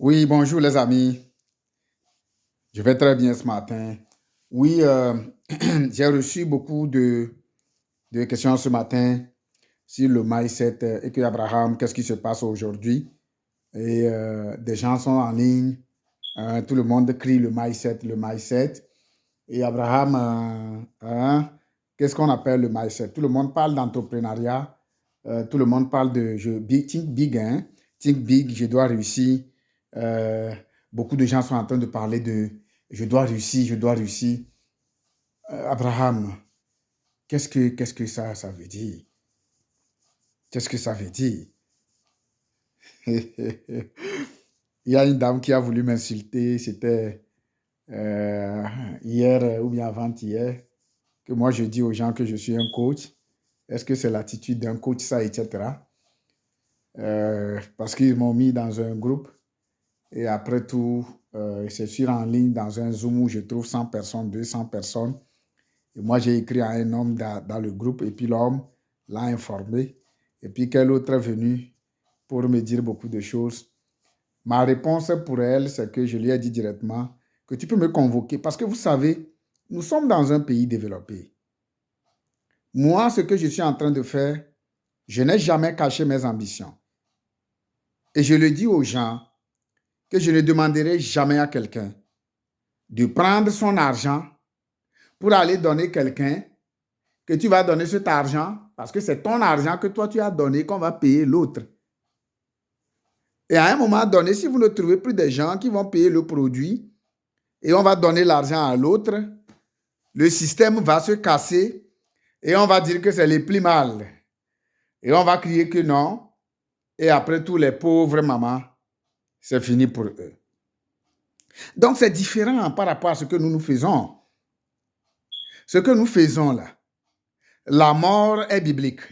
Oui, bonjour les amis. Je vais très bien ce matin. Oui, j'ai reçu beaucoup de questions ce matin sur le mindset et que Abraham, qu'est-ce qui se passe aujourd'hui? Et des gens sont en ligne. Tout le monde crie le mindset, le mindset. Et Abraham, qu'est-ce qu'on appelle le mindset? Tout le monde parle d'entrepreneuriat. Tout le monde parle de think big, hein? Think big, je dois réussir. Euh, Beaucoup de gens sont en train de parler de je dois réussir, je dois réussir. Abraham, qu'est-ce que ça veut dire? Qu'est-ce que ça veut dire? Il y a une dame qui a voulu m'insulter, c'était euh, hier ou bien avant-hier, que moi je dis aux gens que je suis un coach. Est-ce que c'est l'attitude d'un coach, ça, etc. Parce qu'ils m'ont mis dans un groupe et après tout, c'est sur en ligne dans un Zoom où je trouve 100 personnes, 200 personnes. Et moi, j'ai écrit à un homme dans le groupe et puis l'homme l'a informé. Et puis quel autre est venu pour me dire beaucoup de choses. Ma réponse pour elle, c'est que je lui ai dit directement que tu peux me convoquer parce que vous savez, nous sommes dans un pays développé. Moi, ce que je suis en train de faire, je n'ai jamais caché mes ambitions. Et je le dis aux gens que je ne demanderai jamais à quelqu'un de prendre son argent pour aller donner quelqu'un que tu vas donner cet argent parce que c'est ton argent que toi tu as donné qu'on va payer l'autre. Et à un moment donné, si vous ne trouvez plus des gens qui vont payer le produit et on va donner l'argent à l'autre, le système va se casser et on va dire que c'est les plus mal. Et on va crier que non. Et après, tous les pauvres mamans, c'est fini pour eux. Donc, c'est différent par rapport à ce que nous faisons. Ce que nous faisons là, la mort est biblique.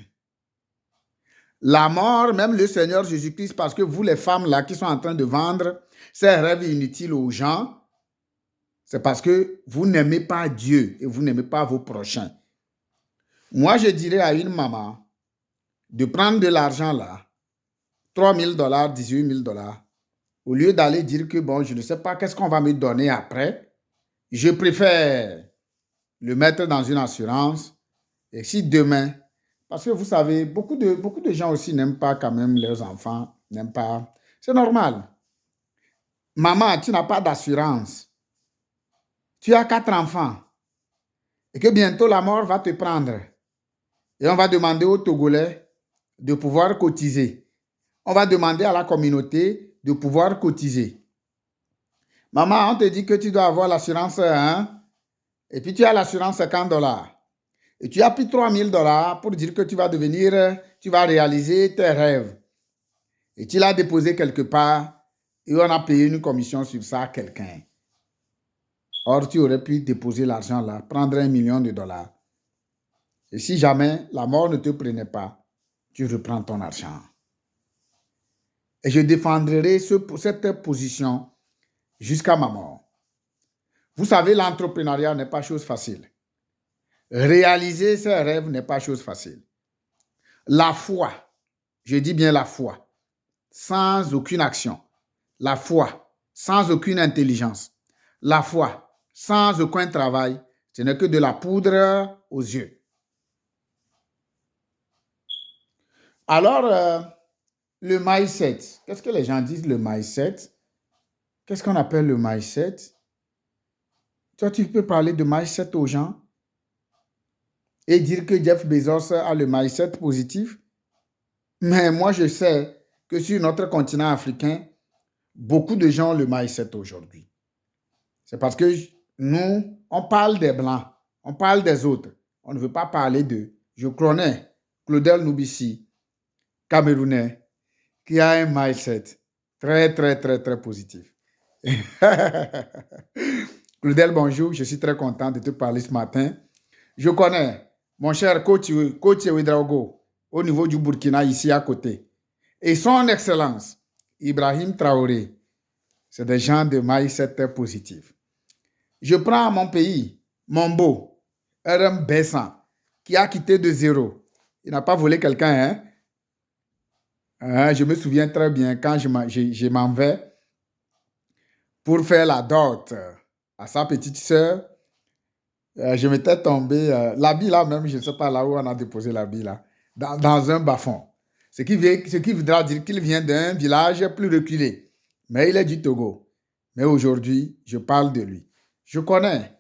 La mort, même le Seigneur Jésus-Christ, parce que vous les femmes là qui sont en train de vendre ces rêves inutiles aux gens, c'est parce que vous n'aimez pas Dieu et vous n'aimez pas vos prochains. Moi, je dirais à une maman de prendre de l'argent là, 3 000 $, 18 000 $, au lieu d'aller dire que bon, je ne sais pas qu'est-ce qu'on va me donner après, je préfère le mettre dans une assurance. Et si demain, parce que vous savez, beaucoup de gens aussi n'aiment pas quand même leurs enfants, n'aiment pas. C'est normal. Maman, tu n'as pas d'assurance. Tu as 4 enfants et que bientôt la mort va te prendre. Et on va demander aux Togolais de pouvoir cotiser. On va demander à la communauté de pouvoir cotiser. Maman, on te dit que tu dois avoir l'assurance 1 et puis tu as l'assurance 50 $. Et tu as pris 3 000 $ pour dire que tu vas devenir, tu vas réaliser tes rêves. Et tu l'as déposé quelque part et on a payé une commission sur ça à quelqu'un. Or, tu aurais pu déposer l'argent là, prendre 1 million de $. Et si jamais la mort ne te prenait pas, tu reprends ton argent. Et je défendrai cette position jusqu'à ma mort. Vous savez, l'entrepreneuriat n'est pas chose facile. Réaliser ses rêves n'est pas chose facile. La foi, je dis bien la foi, sans aucune action. La foi, sans aucune intelligence. La foi, sans aucun travail, ce n'est que de la poudre aux yeux. Alors, le mindset, qu'est-ce que les gens disent le mindset? Qu'est-ce qu'on appelle le mindset? Toi, tu peux parler de mindset aux gens et dire que Jeff Bezos a le mindset positif. Mais moi, je sais que sur notre continent africain, beaucoup de gens ont le mindset aujourd'hui. C'est parce que nous, on parle des Blancs, on parle des autres. On ne veut pas parler d'eux. Je connais Claudel Noubissi, Camerounais, qui a un mindset très, très, très, très positif. Claudel, bonjour, je suis très content de te parler ce matin. Je connais mon cher coach Ouedraogo au niveau du Burkina, ici à côté. Et son Excellence, Ibrahim Traoré, c'est des gens de mindset positif. Je prends mon pays, Mombo, RM Bessan, qui a quitté de zéro. Il n'a pas volé quelqu'un, hein? Je me souviens très bien quand je m'en vais. pour faire la dot à sa petite sœur. Je m'étais tombé, l'habit là même, je ne sais pas là où on a déposé l'habit là, dans un bas-fond. Ce qui voudra dire qu'il vient d'un village plus reculé. Mais il est du Togo. Mais aujourd'hui, je parle de lui. Je connais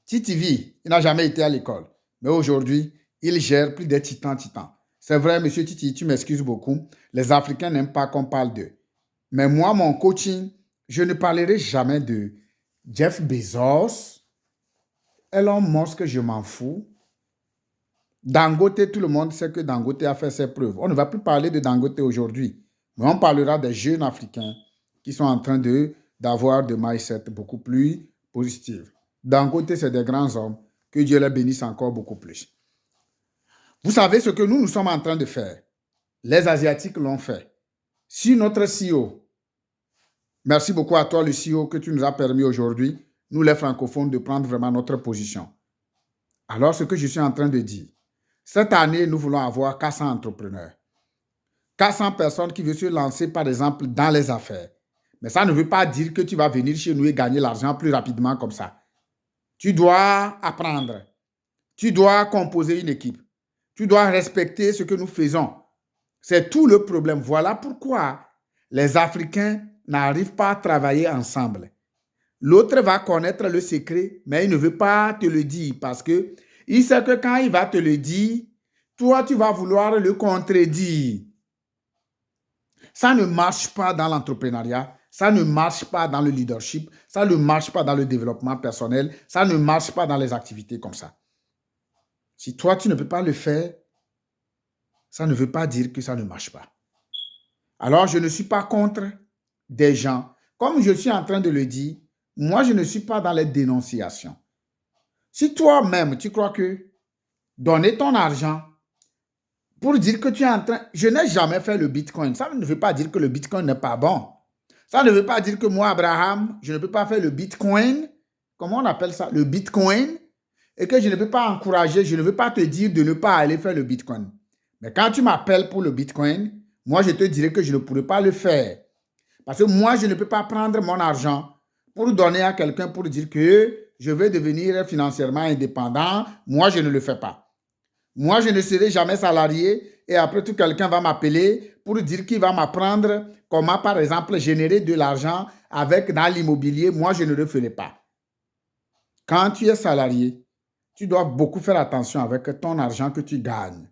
Titi, il n'a jamais été à l'école. Mais aujourd'hui, il gère plus des titans. C'est vrai, monsieur Titi, tu m'excuses beaucoup. Les Africains n'aiment pas qu'on parle d'eux. Mais moi, mon coaching, je ne parlerai jamais de Jeff Bezos, Elon Musk, je m'en fous. Dangote, tout le monde sait que Dangote a fait ses preuves. On ne va plus parler de Dangote aujourd'hui, mais on parlera des jeunes Africains qui sont en train d'avoir des mindset beaucoup plus positifs. Dangote, c'est des grands hommes. Que Dieu les bénisse encore beaucoup plus. Vous savez ce que nous sommes en train de faire. Les Asiatiques l'ont fait. Si notre CEO, merci beaucoup à toi le CEO que tu nous as permis aujourd'hui, nous les francophones, de prendre vraiment notre position. Alors, ce que je suis en train de dire, cette année, nous voulons avoir 400 entrepreneurs. 400 personnes qui veulent se lancer, par exemple, dans les affaires. Mais ça ne veut pas dire que tu vas venir chez nous et gagner l'argent plus rapidement comme ça. Tu dois apprendre. Tu dois composer une équipe. Tu dois respecter ce que nous faisons. C'est tout le problème. Voilà pourquoi les Africains n'arrivent pas à travailler ensemble. L'autre va connaître le secret, mais il ne veut pas te le dire parce que il sait que quand il va te le dire, toi, tu vas vouloir le contredire. Ça ne marche pas dans l'entrepreneuriat, ça ne marche pas dans le leadership, ça ne marche pas dans le développement personnel, ça ne marche pas dans les activités comme ça. Si toi, tu ne peux pas le faire, ça ne veut pas dire que ça ne marche pas. Alors, je ne suis pas contre des gens. Comme je suis en train de le dire, moi, je ne suis pas dans les dénonciations. Si toi-même, tu crois que donner ton argent pour dire que tu es en train... Je n'ai jamais fait le Bitcoin. Ça ne veut pas dire que le Bitcoin n'est pas bon. Ça ne veut pas dire que moi, Abraham, je ne peux pas faire le Bitcoin. Comment on appelle ça? Le Bitcoin. Et que je ne peux pas encourager, je ne veux pas te dire de ne pas aller faire le Bitcoin. Mais quand tu m'appelles pour le Bitcoin, moi, je te dirai que je ne pourrai pas le faire. Parce que moi, je ne peux pas prendre mon argent pour donner à quelqu'un pour dire que je veux devenir financièrement indépendant. Moi, je ne le fais pas. Moi, je ne serai jamais salarié et après tout, quelqu'un va m'appeler pour dire qu'il va m'apprendre comment, par exemple, générer de l'argent dans l'immobilier. Moi, je ne le ferai pas. Quand tu es salarié, tu dois beaucoup faire attention avec ton argent que tu gagnes.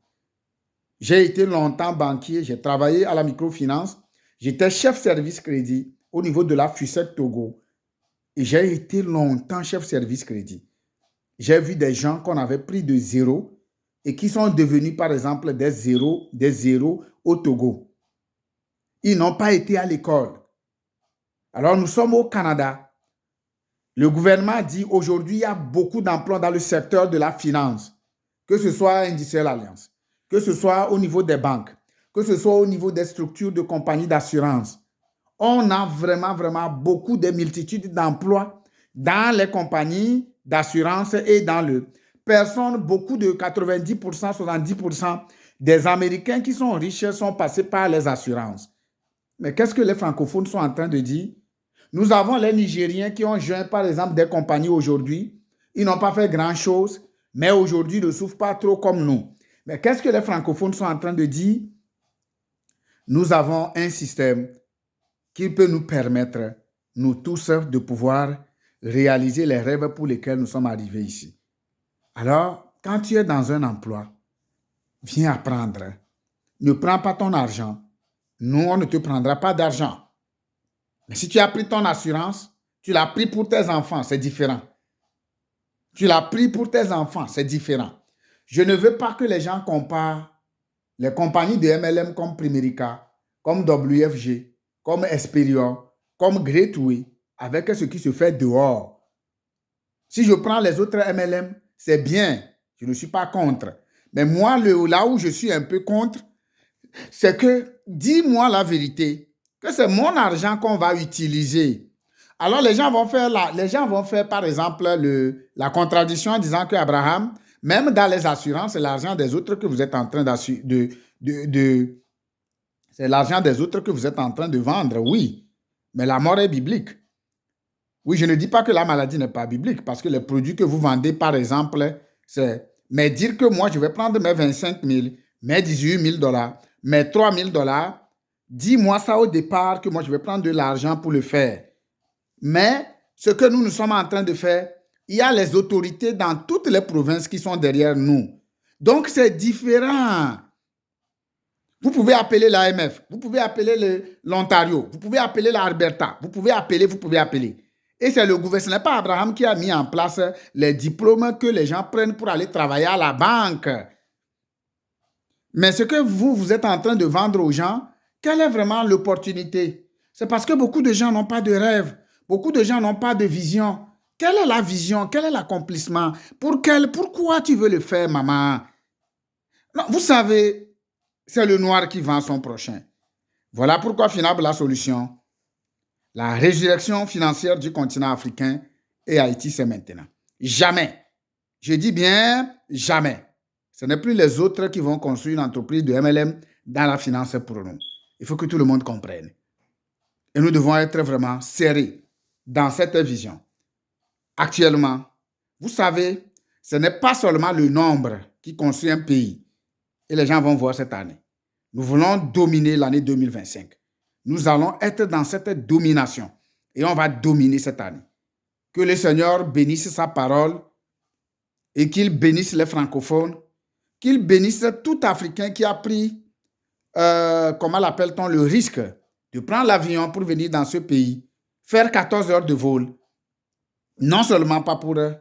J'ai été longtemps banquier, j'ai travaillé à la microfinance, j'étais chef service crédit au niveau de la FUSEC Togo et j'ai été longtemps chef service crédit. J'ai vu des gens qu'on avait pris de zéro et qui sont devenus, par exemple, des zéros au Togo. Ils n'ont pas été à l'école. Alors, nous sommes au Canada. Le gouvernement dit aujourd'hui, il y a beaucoup d'emplois dans le secteur de la finance, que ce soit Industrial Alliance, que ce soit au niveau des banques, que ce soit au niveau des structures de compagnies d'assurance. On a vraiment beaucoup de multitudes d'emplois dans les compagnies d'assurance et dans le... beaucoup de 90%, 70% des Américains qui sont riches sont passés par les assurances. Mais qu'est-ce que les francophones sont en train de dire? Nous avons les Nigériens qui ont joint, par exemple, des compagnies aujourd'hui. Ils n'ont pas fait grand-chose, mais aujourd'hui, ils ne souffrent pas trop comme nous. Mais qu'est-ce que les francophones sont en train de dire? Nous avons un système qui peut nous permettre, nous tous, de pouvoir réaliser les rêves pour lesquels nous sommes arrivés ici. Alors, quand tu es dans un emploi, viens apprendre. Ne prends pas ton argent. Nous, on ne te prendra pas d'argent. Mais si tu as pris ton assurance, tu l'as pris pour tes enfants, c'est différent. Tu l'as pris pour tes enfants, c'est différent. Je ne veux pas que les gens comparent les compagnies de MLM comme Primerica, comme WFG, comme Esperion, comme Greatway, avec ce qui se fait dehors. Si je prends les autres MLM, c'est bien. Je ne suis pas contre. Mais moi, là où je suis un peu contre, c'est que, dis-moi la vérité, que c'est mon argent qu'on va utiliser. Alors, les gens vont faire par exemple, la contradiction en disant que Abraham, même dans les assurances, c'est l'argent des autres que vous êtes en train c'est l'argent des autres que vous êtes en train de vendre, oui. Mais la mort est biblique. Oui, je ne dis pas que la maladie n'est pas biblique, parce que les produits que vous vendez, par exemple, c'est... Mais dire que moi, je vais prendre mes 25 000, mes 18 000 dollars, mes 3 000 dollars, dis-moi ça au départ, que moi, je vais prendre de l'argent pour le faire. Mais ce que nous sommes en train de faire, il y a les autorités dans toutes les provinces qui sont derrière nous. Donc, c'est différent. Vous pouvez appeler l'AMF, vous pouvez appeler l'Ontario, vous pouvez appeler l'Alberta, vous pouvez appeler. Et c'est le gouvernement, ce n'est pas Abraham qui a mis en place les diplômes que les gens prennent pour aller travailler à la banque. Mais ce que vous êtes en train de vendre aux gens, quelle est vraiment l'opportunité? C'est parce que beaucoup de gens n'ont pas de rêve, beaucoup de gens n'ont pas de vision. Quelle est la vision? Quel est l'accomplissement? Pourquoi tu veux le faire, maman? Non, vous savez, c'est le noir qui vend son prochain. Voilà pourquoi Finable la solution. La résurrection financière du continent africain et Haïti, c'est maintenant. Jamais. Je dis bien jamais. Ce n'est plus les autres qui vont construire une entreprise de MLM dans la finance pour nous. Il faut que tout le monde comprenne. Et nous devons être vraiment serrés dans cette vision. Actuellement, vous savez, ce n'est pas seulement le nombre qui construit un pays. Et les gens vont voir cette année. Nous voulons dominer l'année 2025. Nous allons être dans cette domination. Et on va dominer cette année. Que le Seigneur bénisse sa parole et qu'il bénisse les francophones, qu'il bénisse tout Africain qui a pris, comment l'appelle-t-on, le risque de prendre l'avion pour venir dans ce pays, faire 14 heures de vol, non seulement pas pour eux,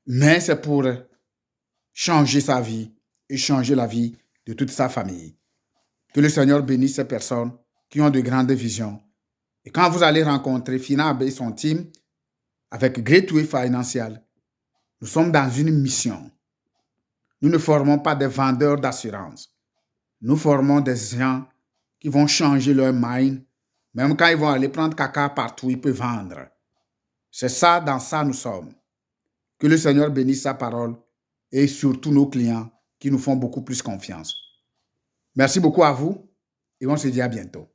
mais c'est pour changer sa vie et changer la vie de toute sa famille. Que le Seigneur bénisse ces personnes qui ont de grandes visions. Et quand vous allez rencontrer Finab et son team, avec Greatway Financial, nous sommes dans une mission. Nous ne formons pas des vendeurs d'assurance. Nous formons des gens qui vont changer leur mind. Même quand ils vont aller prendre caca partout, ils peuvent vendre. C'est ça, dans ça nous sommes. Que le Seigneur bénisse sa parole et surtout nos clients qui nous font beaucoup plus confiance. Merci beaucoup à vous et on se dit à bientôt.